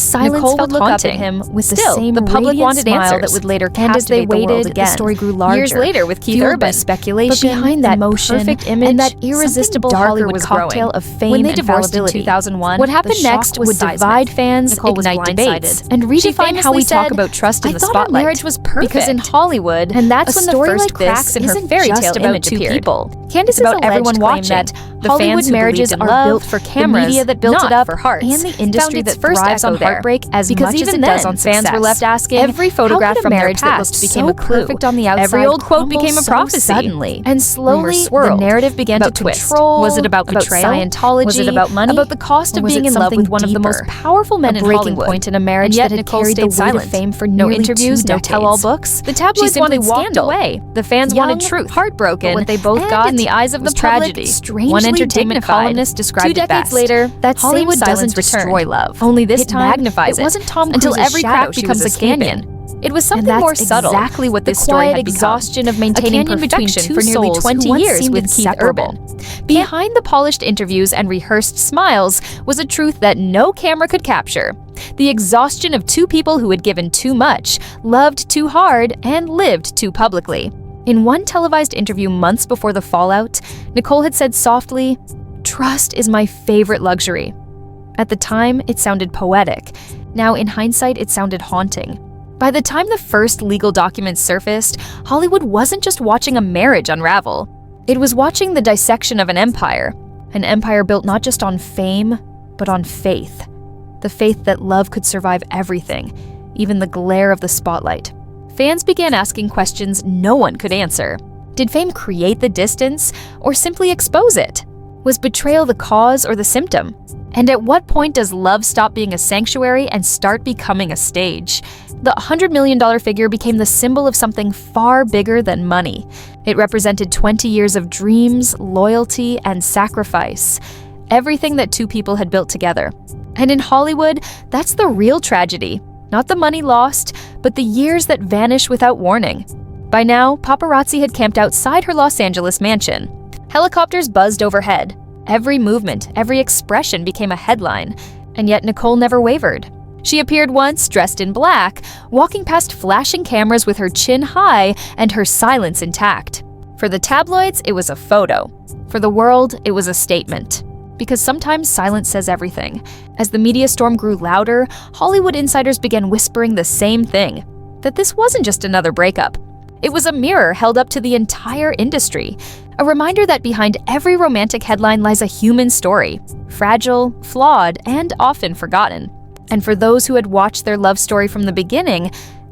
silence Nicole felt would look up at haunting. him with Still, the same the public radiant wanted smile answers. that would later And as they captivate the world waited, the again. story grew larger. Years later, with Keith fueled by Urban, speculation, but behind that emotion, perfect image, and that something irresistible darker Hollywood was cocktail growing. of fame When they and divorced in fallibility. 2001, What happened the shock next was would seismic. divide fans, Nicole was ignite debates, blindsided. and She redefine how we famously talk said, about trust in "I the thought our spotlight." marriage was perfect." Because in Hollywood, And that's a when the story first like this cracks in her isn't fairy just tale about image two appeared. people. Candace's It's about alleged everyone claim watching. that the Hollywood fans who marriages believed in are love, built for the cameras media that built it not up, for hearts, and the industry found its that first thrives on echo there. heartbreak as Because much as even it does then, on fans success. were left asking, every photograph how could a from their marriage that past looked became so a clue. perfect on the outside Every old quote became a crumbled so prophecy. suddenly? And slowly, Rumors the swirled. narrative began to About twist. control, Was it about betrayal? Scientology, Was it about money? about the cost Or of was being it in love with something one of the most deeper? powerful men A in breaking Hollywood? point in a marriage And yet that had Nicole carried the stayed weight silent. of fame for No nearly interviews, 2 no tell-all decades. books. The tabloids She simply wanted walked scandal. away. The fans Young, wanted truth. heartbroken, But what they both and got in the eyes of was the public, tragedy. strangely One entertainment dignified. columnist described 2 it decades best. later, that Hollywood same silence doesn't destroy returned. love. Only this It time, magnifies it wasn't Tom until Cruise's every shadow crack she becomes was a canyon. escaping. It was something And that's more subtle. exactly what The this story quiet had become. exhaustion of A maintaining canyon between perfection two for nearly souls 20 who once years seemed with Keith inseparable. Urban. Behind the polished interviews and rehearsed smiles was a truth that no camera could capture. The exhaustion of 2 people who had given too much, loved too hard, and lived too publicly. In one televised interview months before the fallout, Nicole had said softly, "Trust is my favorite luxury." At the time, it sounded poetic. Now, in hindsight, it sounded haunting. By the time the first legal documents surfaced, Hollywood wasn't just watching a marriage unravel. It was watching the dissection of an empire built not just on fame, but on faith. The faith that love could survive everything, even the glare of the spotlight. Fans began asking questions no one could answer. Did fame create the distance, or simply expose it? Was betrayal the cause or the symptom? And at what point does love stop being a sanctuary and start becoming a stage? The $100 million figure became the symbol of something far bigger than money. It represented 20 years of dreams, loyalty, and sacrifice. Everything that 2 people had built together. And in Hollywood, that's the real tragedy. Not the money lost, but the years that vanish without warning. By now, paparazzi had camped outside her Los Angeles mansion. Helicopters buzzed overhead. Every movement, every expression became a headline, and yet Nicole never wavered. She appeared once, dressed in black, walking past flashing cameras with her chin high and her silence intact. For the tabloids, it was a photo. For the world, it was a statement. Because sometimes silence says everything. As the media storm grew louder, Hollywood insiders began whispering the same thing, that this wasn't just another breakup. It was a mirror held up to the entire industry, a reminder that behind every romantic headline lies a human story, fragile, flawed, and often forgotten. And for those who had watched their love story from the beginning,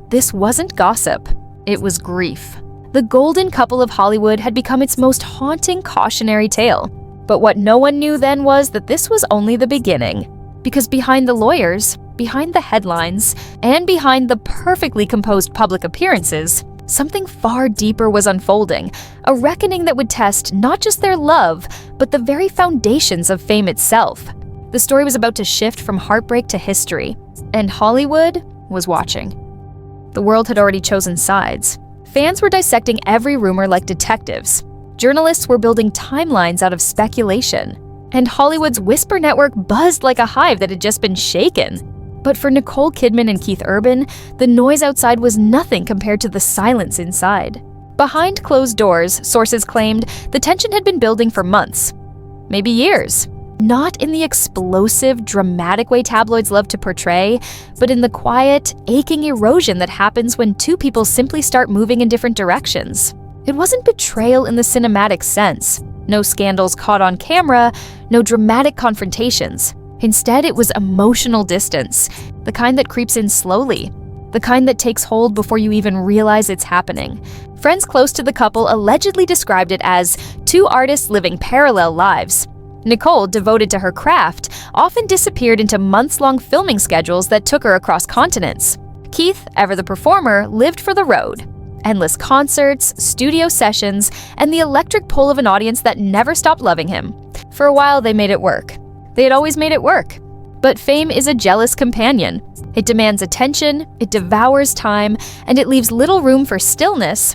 this wasn't gossip, it was grief. The golden couple of Hollywood had become its most haunting cautionary tale. But what no one knew then was that this was only the beginning. Because behind the lawyers, behind the headlines, and behind the perfectly composed public appearances, something far deeper was unfolding, a reckoning that would test not just their love, but the very foundations of fame itself. The story was about to shift from heartbreak to history, and Hollywood was watching. The world had already chosen sides. Fans were dissecting every rumor like detectives. Journalists were building timelines out of speculation. And Hollywood's whisper network buzzed like a hive that had just been shaken. But for Nicole Kidman and Keith Urban, the noise outside was nothing compared to the silence inside. Behind closed doors, sources claimed the tension had been building for months, maybe years. Not in the explosive, dramatic way tabloids love to portray, but in the quiet, aching erosion that happens when 2 people simply start moving in different directions. It wasn't betrayal in the cinematic sense. No scandals caught on camera, no dramatic confrontations. Instead, it was emotional distance, the kind that creeps in slowly, the kind that takes hold before you even realize it's happening. Friends close to the couple allegedly described it as 2 artists living parallel lives. Nicole, devoted to her craft, often disappeared into months-long filming schedules that took her across continents. Keith, ever the performer, lived for the road. Endless concerts, studio sessions, and the electric pull of an audience that never stopped loving him. For a while, they made it work. They had always made it work. But fame is a jealous companion. It demands attention, it devours time, and it leaves little room for stillness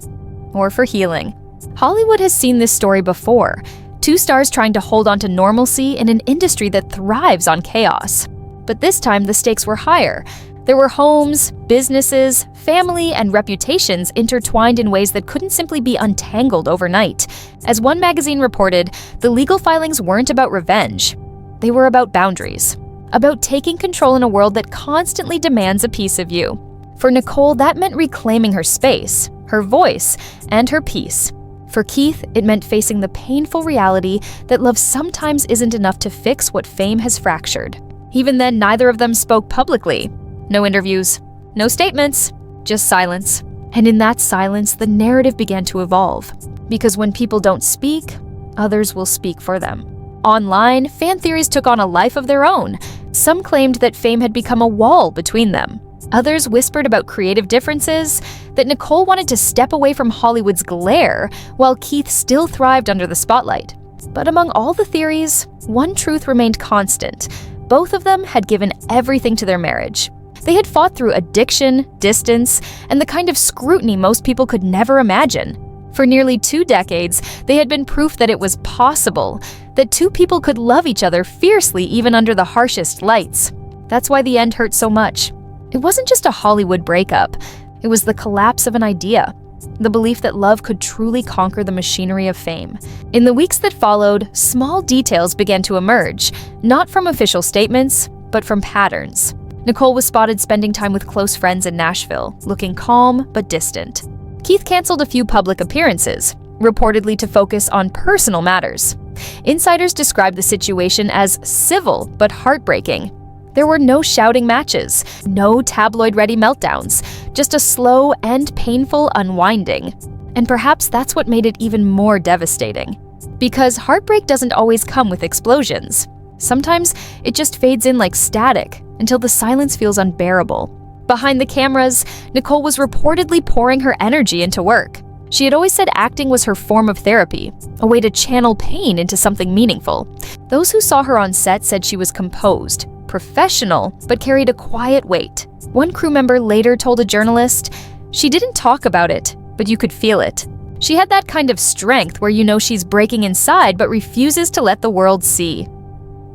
or for healing. Hollywood has seen this story before. 2 stars trying to hold on to normalcy in an industry that thrives on chaos. But this time, the stakes were higher. There were homes, businesses, family, and reputations intertwined in ways that couldn't simply be untangled overnight. As one magazine reported, the legal filings weren't about revenge. They were about boundaries, about taking control in a world that constantly demands a piece of you. For Nicole, that meant reclaiming her space, her voice, and her peace. For Keith, it meant facing the painful reality that love sometimes isn't enough to fix what fame has fractured. Even then, neither of them spoke publicly. No interviews, no statements, just silence. And in that silence, the narrative began to evolve. Because when people don't speak, others will speak for them. Online, fan theories took on a life of their own. Some claimed that fame had become a wall between them. Others whispered about creative differences, that Nicole wanted to step away from Hollywood's glare, while Keith still thrived under the spotlight. But among all the theories, one truth remained constant. Both of them had given everything to their marriage. They had fought through addiction, distance, and the kind of scrutiny most people could never imagine. For nearly 2 decades, they had been proof that it was possible, that two people could love each other fiercely even under the harshest lights. That's why the end hurt so much. It wasn't just a Hollywood breakup. It was the collapse of an idea, the belief that love could truly conquer the machinery of fame. In the weeks that followed, small details began to emerge, not from official statements, but from patterns. Nicole was spotted spending time with close friends in Nashville, looking calm but distant. Keith canceled a few public appearances, reportedly to focus on personal matters. Insiders described the situation as civil but heartbreaking. There were no shouting matches, no tabloid-ready meltdowns, just a slow and painful unwinding. And perhaps that's what made it even more devastating. Because heartbreak doesn't always come with explosions. Sometimes it just fades in like static until the silence feels unbearable. Behind the cameras, Nicole was reportedly pouring her energy into work. She had always said acting was her form of therapy, a way to channel pain into something meaningful. Those who saw her on set said she was composed, professional, but carried a quiet weight. One crew member later told a journalist, "She didn't talk about it, but you could feel it. She had that kind of strength where you know she's breaking inside but refuses to let the world see."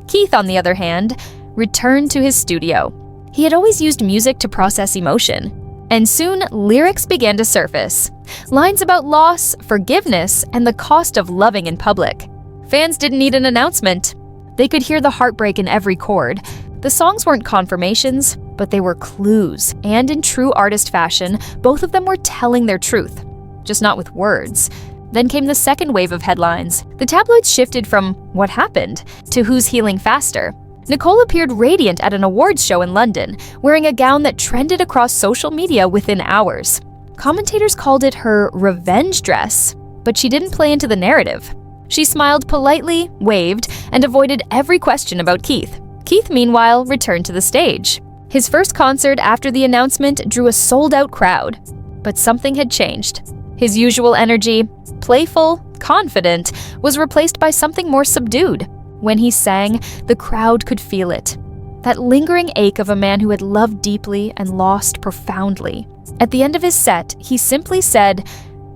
Keith, on the other hand, returned to his studio. He had always used music to process emotion. And soon, lyrics began to surface. Lines about loss, forgiveness, and the cost of loving in public. Fans didn't need an announcement. They could hear the heartbreak in every chord. The songs weren't confirmations, but they were clues. And in true artist fashion, both of them were telling their truth, just not with words. Then came the second wave of headlines. The tabloids shifted from "what happened" to "who's healing faster." Nicole appeared radiant at an awards show in London, wearing a gown that trended across social media within hours. Commentators called it her revenge dress, but she didn't play into the narrative. She smiled politely, waved, and avoided every question about Keith. Keith, meanwhile, returned to the stage. His first concert after the announcement drew a sold-out crowd. But something had changed. His usual energy, playful, confident, was replaced by something more subdued. When he sang, the crowd could feel it. That lingering ache of a man who had loved deeply and lost profoundly. At the end of his set, he simply said,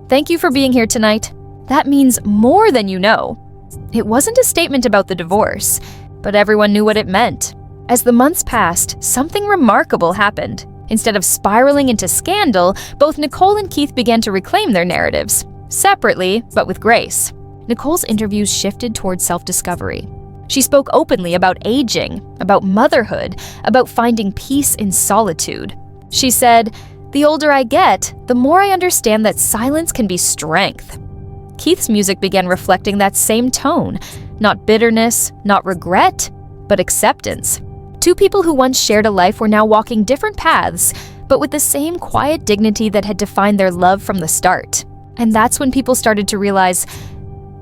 "Thank you for being here tonight. That means more than you know." It wasn't a statement about the divorce, but everyone knew what it meant. As the months passed, something remarkable happened. Instead of spiraling into scandal, both Nicole and Keith began to reclaim their narratives, separately, but with grace. Nicole's interviews shifted towards self-discovery. She spoke openly about aging, about motherhood, about finding peace in solitude. She said, "The older I get, the more I understand that silence can be strength." Keith's music began reflecting that same tone, not bitterness, not regret, but acceptance. Two people who once shared a life were now walking different paths, but with the same quiet dignity that had defined their love from the start. And that's when people started to realize,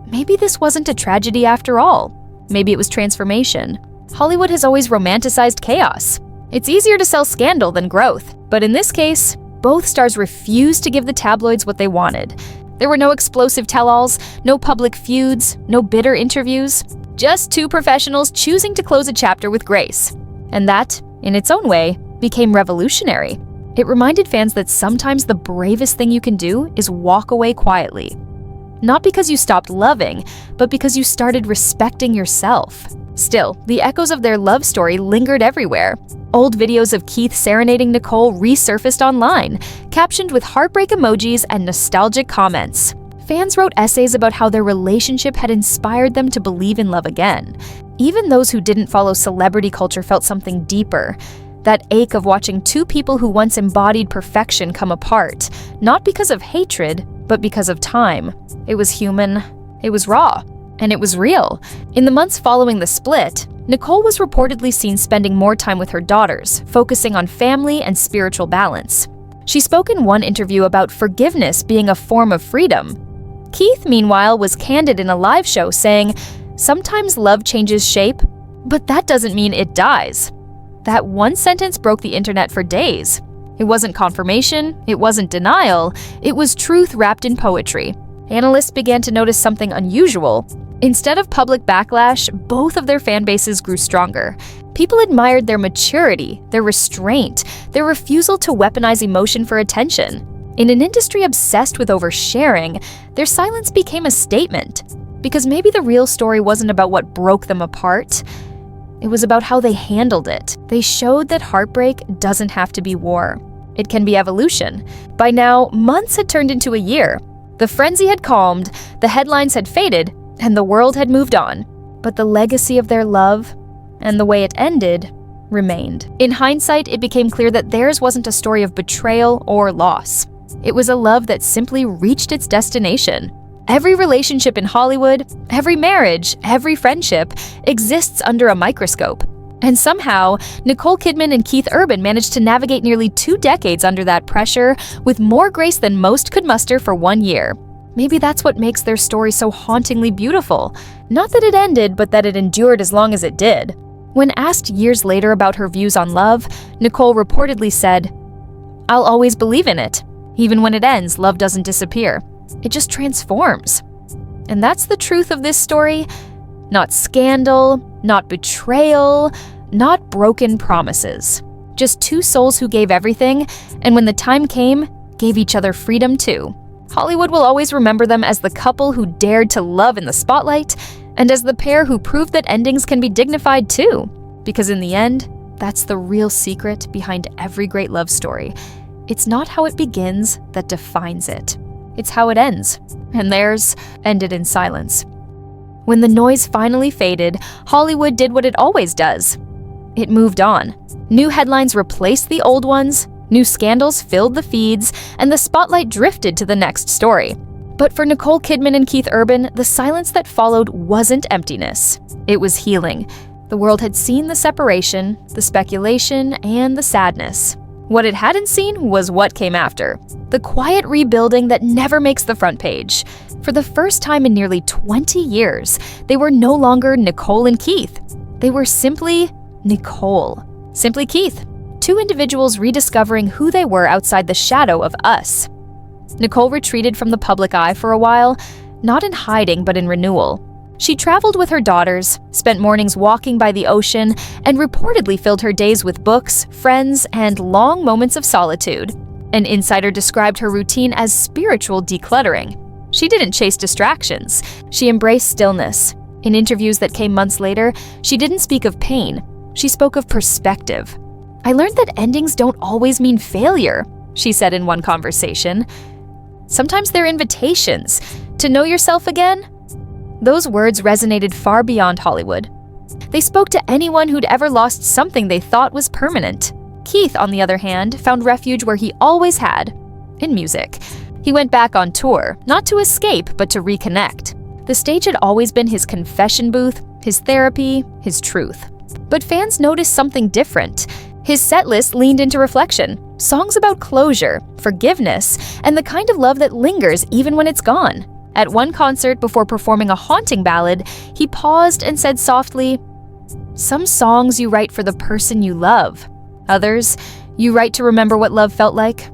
maybe this wasn't a tragedy after all. Maybe it was transformation. Hollywood has always romanticized chaos. It's easier to sell scandal than growth. But in this case, both stars refused to give the tabloids what they wanted. There were no explosive tell-alls, no public feuds, no bitter interviews. Just two professionals choosing to close a chapter with grace. And that, in its own way, became revolutionary. It reminded fans that sometimes the bravest thing you can do is walk away quietly. Not because you stopped loving, but because you started respecting yourself. Still, the echoes of their love story lingered everywhere. Old videos of Keith serenading Nicole resurfaced online, captioned with heartbreak emojis and nostalgic comments. Fans wrote essays about how their relationship had inspired them to believe in love again. Even those who didn't follow celebrity culture felt something deeper. That ache of watching two people who once embodied perfection come apart, not because of hatred, but because of time. It was human, it was raw, and it was real. In the months following the split, Nicole was reportedly seen spending more time with her daughters, focusing on family and spiritual balance. She spoke in one interview about forgiveness being a form of freedom. Keith, meanwhile, was candid in a live show saying, "Sometimes love changes shape, but that doesn't mean it dies." That one sentence broke the internet for days. It wasn't confirmation, it wasn't denial, it was truth wrapped in poetry. Analysts began to notice something unusual. Instead of public backlash, both of their fan bases grew stronger. People admired their maturity, their restraint, their refusal to weaponize emotion for attention. In an industry obsessed with oversharing, their silence became a statement. Because maybe the real story wasn't about what broke them apart. It was about how they handled it. They showed that heartbreak doesn't have to be war. It can be evolution. By now, months had turned into a year. The frenzy had calmed, the headlines had faded, and the world had moved on. But the legacy of their love, and the way it ended, remained. In hindsight, it became clear that theirs wasn't a story of betrayal or loss. It was a love that simply reached its destination. Every relationship in Hollywood, every marriage, every friendship exists under a microscope. And somehow, Nicole Kidman and Keith Urban managed to navigate nearly 2 decades under that pressure with more grace than most could muster for 1 year. Maybe that's what makes their story so hauntingly beautiful. Not that it ended, but that it endured as long as it did. When asked years later about her views on love, Nicole reportedly said, "I'll always believe in it. Even when it ends, love doesn't disappear. It just transforms." And that's the truth of this story. Not scandal, not betrayal, not broken promises. Just two souls who gave everything, and when the time came, gave each other freedom too. Hollywood will always remember them as the couple who dared to love in the spotlight, and as the pair who proved that endings can be dignified too. Because in the end, that's the real secret behind every great love story. It's not how it begins that defines it. It's how it ends, and theirs ended in silence. When the noise finally faded, Hollywood did what it always does. It moved on. New headlines replaced the old ones, new scandals filled the feeds, and the spotlight drifted to the next story. But for Nicole Kidman and Keith Urban, the silence that followed wasn't emptiness. It was healing. The world had seen the separation, the speculation, and the sadness. What it hadn't seen was what came after. The quiet rebuilding that never makes the front page. For the first time in nearly 20 years, they were no longer Nicole and Keith. They were simply Nicole. Simply Keith. Two individuals rediscovering who they were outside the shadow of us. Nicole retreated from the public eye for a while, not in hiding but in renewal. She traveled with her daughters, spent mornings walking by the ocean, and reportedly filled her days with books, friends, and long moments of solitude. An insider described her routine as spiritual decluttering. She didn't chase distractions. She embraced stillness. In interviews that came months later, she didn't speak of pain. She spoke of perspective. "I learned that endings don't always mean failure," she said in one conversation. "Sometimes they're invitations to know yourself again." Those words resonated far beyond Hollywood. They spoke to anyone who'd ever lost something they thought was permanent. Keith, on the other hand, found refuge where he always had, in music. He went back on tour, not to escape, but to reconnect. The stage had always been his confession booth, his therapy, his truth. But fans noticed something different. His setlist leaned into reflection, songs about closure, forgiveness, and the kind of love that lingers even when it's gone. At one concert, before performing a haunting ballad, he paused and said softly, "Some songs you write for the person you love. Others, you write to remember what love felt like."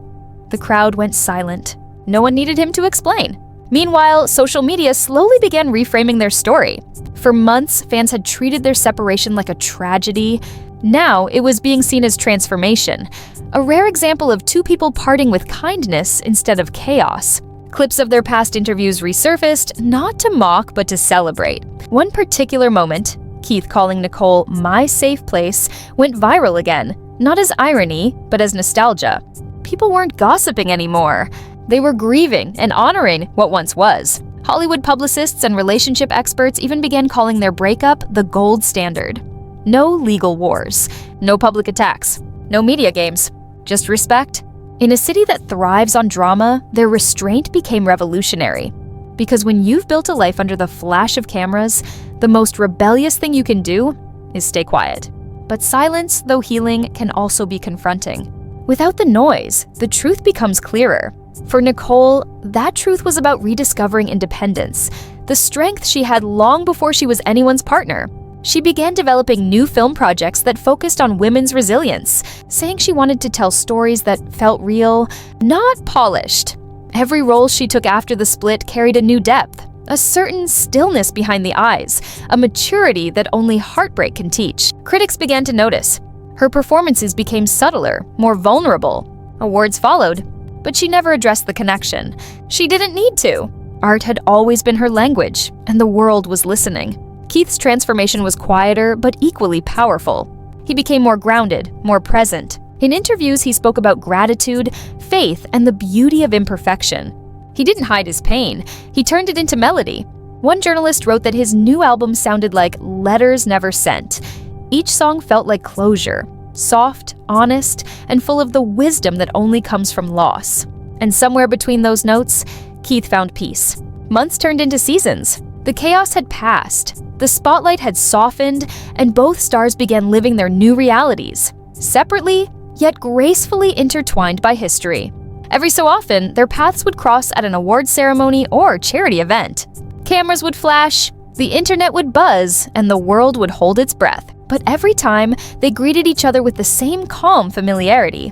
The crowd went silent. No one needed him to explain. Meanwhile, social media slowly began reframing their story. For months, fans had treated their separation like a tragedy. Now, it was being seen as transformation, a rare example of two people parting with kindness instead of chaos. Clips of their past interviews resurfaced, not to mock, but to celebrate. One particular moment, Keith calling Nicole "my safe place," went viral again, not as irony, but as nostalgia. People weren't gossiping anymore. They were grieving and honoring what once was. Hollywood publicists and relationship experts even began calling their breakup the gold standard. No legal wars, no public attacks, No media games. Just respect. In a city that thrives on drama, their restraint became revolutionary. Because when you've built a life under the flash of cameras, the most rebellious thing you can do is stay quiet. But silence, though healing, can also be confronting. Without the noise, the truth becomes clearer. For Nicole, that truth was about rediscovering independence, the strength she had long before she was anyone's partner. She began developing new film projects that focused on women's resilience, saying she wanted to tell stories that felt real, not polished. Every role she took after the split carried a new depth, a certain stillness behind the eyes, a maturity that only heartbreak can teach. Critics began to notice. Her performances became subtler, more vulnerable. Awards followed, but she never addressed the connection. She didn't need to. Art had always been her language, and the world was listening. Keith's transformation was quieter, but equally powerful. He became more grounded, more present. In interviews, he spoke about gratitude, faith, and the beauty of imperfection. He didn't hide his pain. He turned it into melody. One journalist wrote that his new album sounded like letters never sent. Each song felt like closure, soft, honest, and full of the wisdom that only comes from loss. And somewhere between those notes, Keith found peace. Months turned into seasons. The chaos had passed. The spotlight had softened, and both stars began living their new realities, separately, yet gracefully intertwined by history. Every so often, their paths would cross at an award ceremony or charity event. Cameras would flash, the internet would buzz, and the world would hold its breath. But every time, they greeted each other with the same calm familiarity.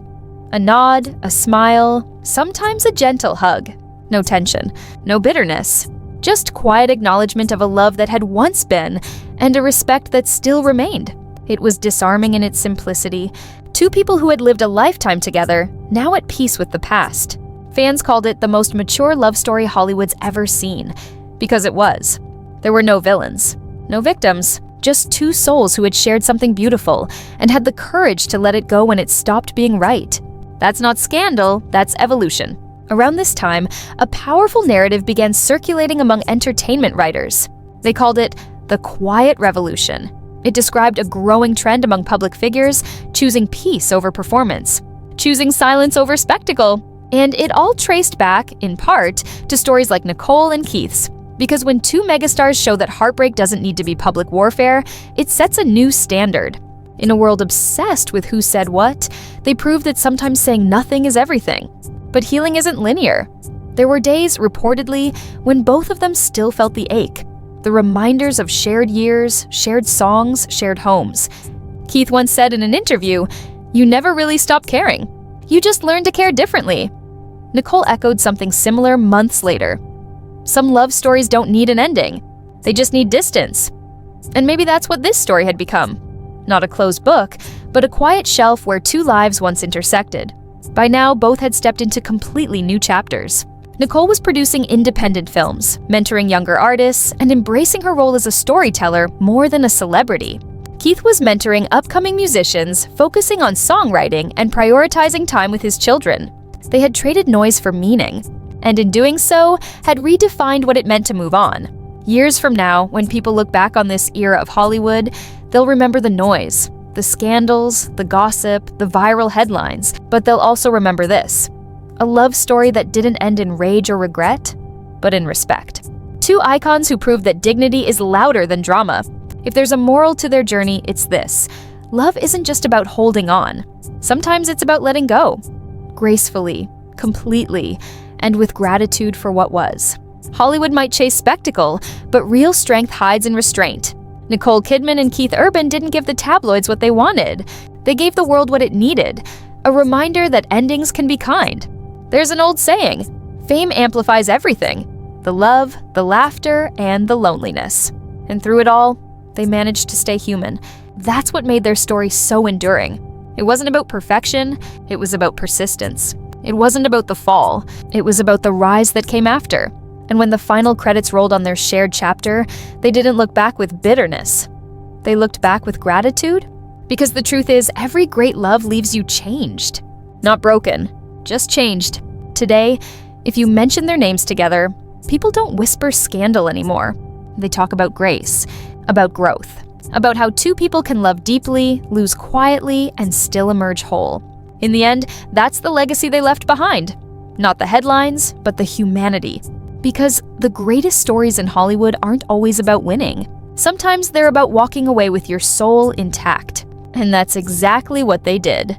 A nod, a smile, sometimes a gentle hug. No tension, no bitterness. Just quiet acknowledgement of a love that had once been, and a respect that still remained. It was disarming in its simplicity. Two people who had lived a lifetime together, now at peace with the past. Fans called it the most mature love story Hollywood's ever seen. Because it was. There were no villains, no victims, just two souls who had shared something beautiful, and had the courage to let it go when it stopped being right. That's not scandal, that's evolution. Around this time, a powerful narrative began circulating among entertainment writers. They called it the Quiet Revolution. It described a growing trend among public figures, choosing peace over performance, choosing silence over spectacle. And it all traced back, in part, to stories like Nicole and Keith's. Because when two megastars show that heartbreak doesn't need to be public warfare, it sets a new standard. In a world obsessed with who said what, they prove that sometimes saying nothing is everything. But healing isn't linear. There were days, reportedly, when both of them still felt the ache. The reminders of shared years, shared songs, shared homes. Keith once said in an interview, "You never really stopped caring. You just learned to care differently." Nicole echoed something similar months later. Some love stories don't need an ending. They just need distance. And maybe that's what this story had become. Not a closed book, but a quiet shelf where two lives once intersected. By now, both had stepped into completely new chapters. Nicole was producing independent films, mentoring younger artists, and embracing her role as a storyteller more than a celebrity. Keith was mentoring upcoming musicians, focusing on songwriting and prioritizing time with his children. They had traded noise for meaning, and in doing so, had redefined what it meant to move on. Years from now, when people look back on this era of Hollywood, they'll remember the noise, the scandals, the gossip, the viral headlines, but they'll also remember this: a love story that didn't end in rage or regret, but in respect. Two icons who proved that dignity is louder than drama. If there's a moral to their journey, it's this: love isn't just about holding on. Sometimes it's about letting go. Gracefully, completely, and with gratitude for what was. Hollywood might chase spectacle, but real strength hides in restraint. Nicole Kidman and Keith Urban didn't give the tabloids what they wanted. They gave the world what it needed, a reminder that endings can be kind. There's an old saying, fame amplifies everything: the love, the laughter, and the loneliness. And through it all, they managed to stay human. That's what made their story so enduring. It wasn't about perfection, it was about persistence. It wasn't about the fall, it was about the rise that came after. And when the final credits rolled on their shared chapter, they didn't look back with bitterness. They looked back with gratitude. Because the truth is, every great love leaves you changed. Not broken, just changed. Today, if you mention their names together, people don't whisper scandal anymore. They talk about grace, about growth, about how two people can love deeply, lose quietly, and still emerge whole. In the end, that's the legacy they left behind. Not the headlines, but the humanity. Because the greatest stories in Hollywood aren't always about winning. Sometimes they're about walking away with your soul intact. And that's exactly what they did.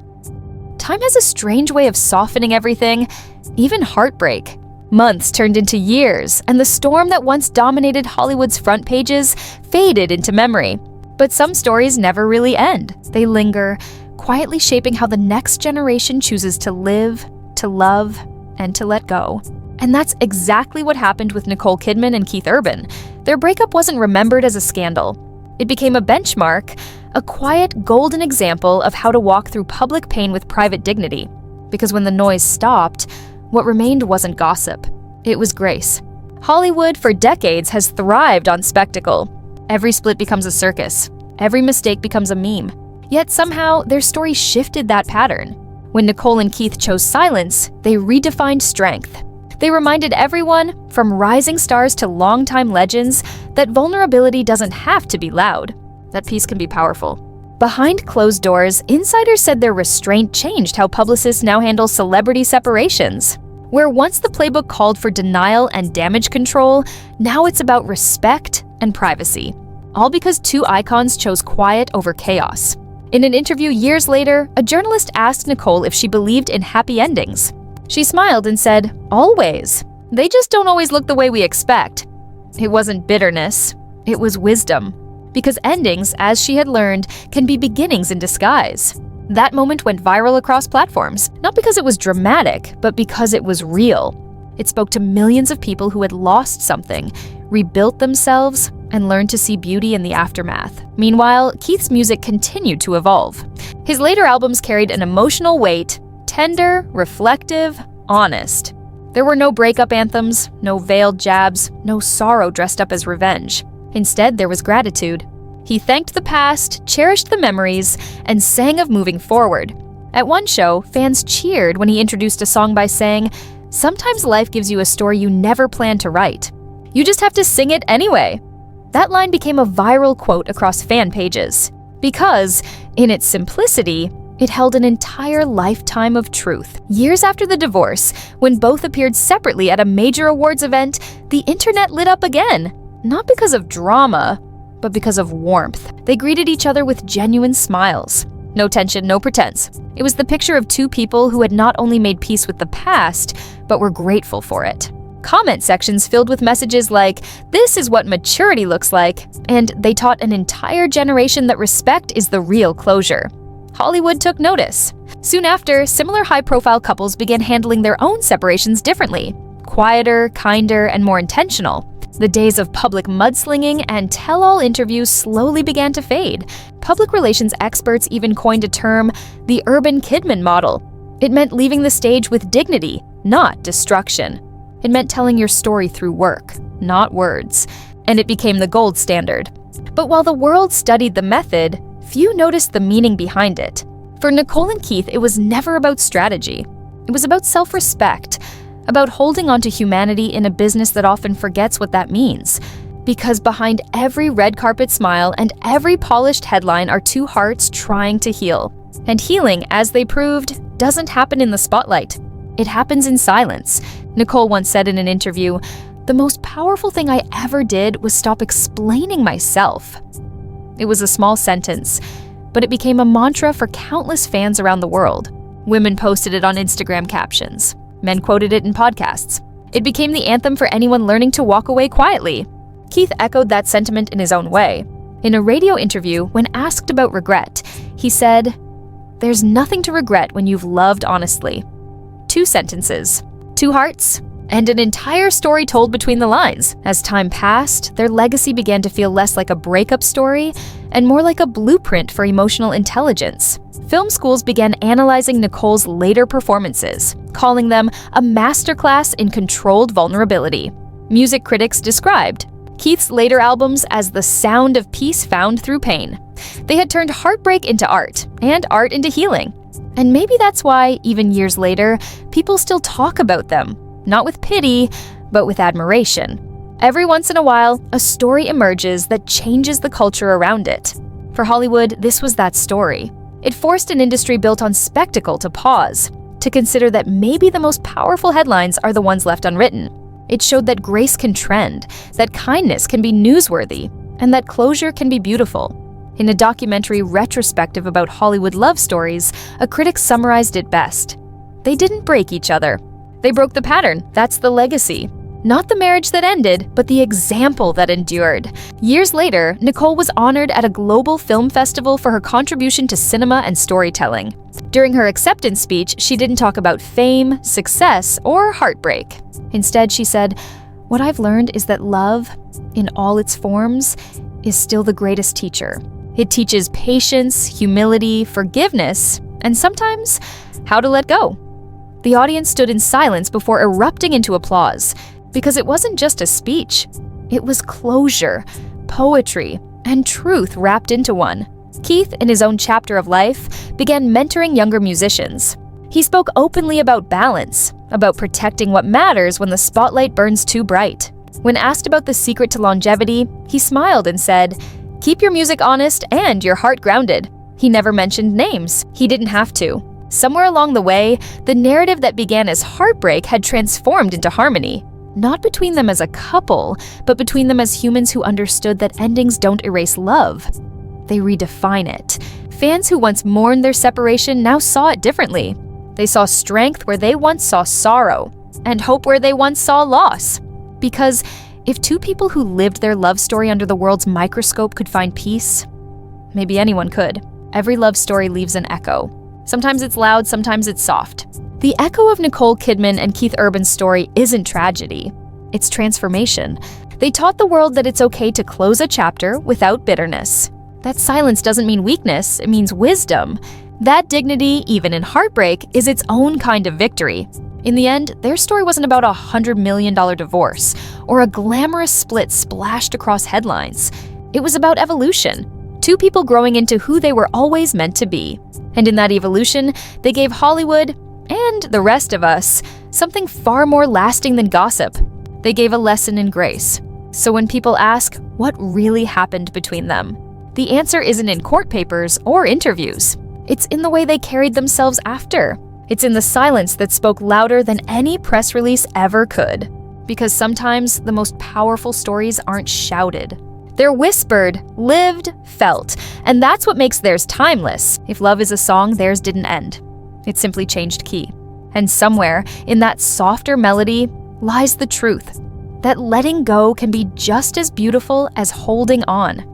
Time has a strange way of softening everything, even heartbreak. Months turned into years, and the storm that once dominated Hollywood's front pages faded into memory. But some stories never really end. They linger, quietly shaping how the next generation chooses to live, to love, and to let go. And that's exactly what happened with Nicole Kidman and Keith Urban. Their breakup wasn't remembered as a scandal. It became a benchmark, a quiet, golden example of how to walk through public pain with private dignity. Because when the noise stopped, what remained wasn't gossip. It was grace. Hollywood, for decades, has thrived on spectacle. Every split becomes a circus. Every mistake becomes a meme. Yet somehow, their story shifted that pattern. When Nicole and Keith chose silence, they redefined strength. They reminded everyone, from rising stars to longtime legends, that vulnerability doesn't have to be loud. That peace can be powerful. Behind closed doors, insiders said their restraint changed how publicists now handle celebrity separations. Where once the playbook called for denial and damage control, now it's about respect and privacy. All because two icons chose quiet over chaos. In an interview years later, a journalist asked Nicole if she believed in happy endings. She smiled and said, "Always. They just don't always look the way we expect." It wasn't bitterness, it was wisdom. Because endings, as she had learned, can be beginnings in disguise. That moment went viral across platforms, not because it was dramatic, but because it was real. It spoke to millions of people who had lost something, rebuilt themselves, and learned to see beauty in the aftermath. Meanwhile, Keith's music continued to evolve. His later albums carried an emotional weight, tender, reflective, honest. There were no breakup anthems, no veiled jabs, no sorrow dressed up as revenge. Instead, there was gratitude. He thanked the past, cherished the memories, and sang of moving forward. At one show, fans cheered when he introduced a song by saying, "Sometimes life gives you a story you never planned to write. You just have to sing it anyway." That line became a viral quote across fan pages. Because, in its simplicity, it held an entire lifetime of truth. Years after the divorce, when both appeared separately at a major awards event, the internet lit up again. Not because of drama, but because of warmth. They greeted each other with genuine smiles. No tension, no pretense. It was the picture of two people who had not only made peace with the past, but were grateful for it. Comment sections filled with messages like, "This is what maturity looks like," and they taught an entire generation that respect is the real closure. Hollywood took notice. Soon after, similar high-profile couples began handling their own separations differently. Quieter, kinder, and more intentional. The days of public mudslinging and tell-all interviews slowly began to fade. Public relations experts even coined a term, the Urban Kidman model. It meant leaving the stage with dignity, not destruction. It meant telling your story through work, not words. And it became the gold standard. But while the world studied the method, few noticed the meaning behind it. For Nicole and Keith, it was never about strategy. It was about self-respect, about holding on to humanity in a business that often forgets what that means. Because behind every red carpet smile and every polished headline are two hearts trying to heal. And healing, as they proved, doesn't happen in the spotlight. It happens in silence. Nicole once said in an interview, "The most powerful thing I ever did was stop explaining myself." It was a small sentence, but it became a mantra for countless fans around the world. Women posted it on Instagram captions. Men quoted it in podcasts. It became the anthem for anyone learning to walk away quietly. Keith echoed that sentiment in his own way. In a radio interview, when asked about regret, he said, "There's nothing to regret when you've loved honestly." 2 sentences, 2 hearts, and an entire story told between the lines. As time passed, their legacy began to feel less like a breakup story and more like a blueprint for emotional intelligence. Film schools began analyzing Nicole's later performances, calling them a masterclass in controlled vulnerability. Music critics described Keith's later albums as the sound of peace found through pain. They had turned heartbreak into art, and art into healing. And maybe that's why, even years later, people still talk about them, not with pity, but with admiration. Every once in a while, a story emerges that changes the culture around it. For Hollywood, this was that story. It forced an industry built on spectacle to pause, to consider that maybe the most powerful headlines are the ones left unwritten. It showed that grace can trend, that kindness can be newsworthy, and that closure can be beautiful. In a documentary retrospective about Hollywood love stories, a critic summarized it best. They didn't break each other. They broke the pattern. That's the legacy. Not the marriage that ended, but the example that endured. Years later, Nicole was honored at a global film festival for her contribution to cinema and storytelling. During her acceptance speech, she didn't talk about fame, success, or heartbreak. Instead, she said, "What I've learned is that love, in all its forms, is still the greatest teacher. It teaches patience, humility, forgiveness, and sometimes how to let go." The audience stood in silence before erupting into applause, because it wasn't just a speech. It was closure, poetry, and truth wrapped into one. Keith, in his own chapter of life, began mentoring younger musicians. He spoke openly about balance, about protecting what matters when the spotlight burns too bright. When asked about the secret to longevity, he smiled and said, "Keep your music honest and your heart grounded." He never mentioned names. He didn't have to. Somewhere along the way, the narrative that began as heartbreak had transformed into harmony. Not between them as a couple, but between them as humans who understood that endings don't erase love. They redefine it. Fans who once mourned their separation now saw it differently. They saw strength where they once saw sorrow, and hope where they once saw loss. Because if two people who lived their love story under the world's microscope could find peace, maybe anyone could. Every love story leaves an echo. Sometimes it's loud, sometimes it's soft. The echo of Nicole Kidman and Keith Urban's story isn't tragedy. It's transformation. They taught the world that it's okay to close a chapter without bitterness. That silence doesn't mean weakness, it means wisdom. That dignity, even in heartbreak, is its own kind of victory. In the end, their story wasn't about a $100 million divorce or a glamorous split splashed across headlines. It was about evolution. Two people growing into who they were always meant to be. And in that evolution, they gave Hollywood, and the rest of us, something far more lasting than gossip. They gave a lesson in grace. So when people ask what really happened between them, the answer isn't in court papers or interviews. It's in the way they carried themselves after. It's in the silence that spoke louder than any press release ever could. Because sometimes the most powerful stories aren't shouted. They're whispered, lived, felt, and that's what makes theirs timeless. If love is a song, theirs didn't end. It simply changed key. And somewhere in that softer melody lies the truth that letting go can be just as beautiful as holding on.